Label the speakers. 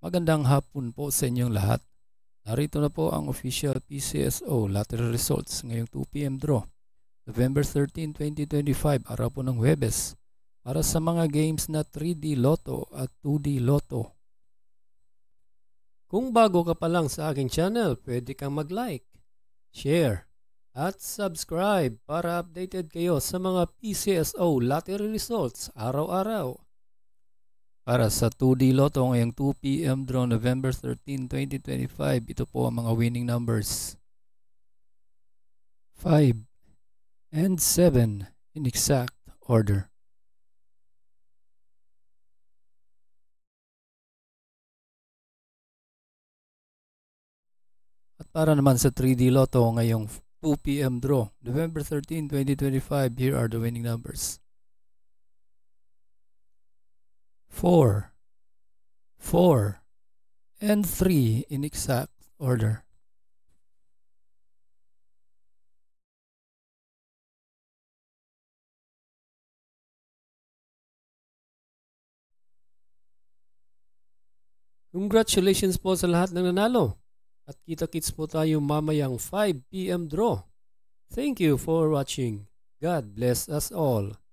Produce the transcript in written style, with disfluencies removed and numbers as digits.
Speaker 1: Magandang hapon po sa inyong lahat. Narito na po ang official PCSO lottery results ngayong 2 p.m. draw. November 13, 2025, araw po ng Huwebes. Para sa mga games na 3D Lotto at 2D Lotto.
Speaker 2: Kung bago ka pa lang sa aking channel, pwede kang mag-like, share, at subscribe para updated kayo sa mga PCSO lottery results araw-araw.
Speaker 1: Para sa 2D Lotto ngayong 2 p.m. draw November 13, 2025, ito po ang mga winning numbers. 5 and 7 in exact order. At para naman sa 3D Lotto ngayong 2 p.m. draw November 13, 2025, here are the winning numbers. 4, 4, and 3 in exact order.
Speaker 2: Congratulations po sa lahat ng nanalo. At kita-kits po tayo mamayang 5 p.m. draw. Thank you for watching. God bless us all.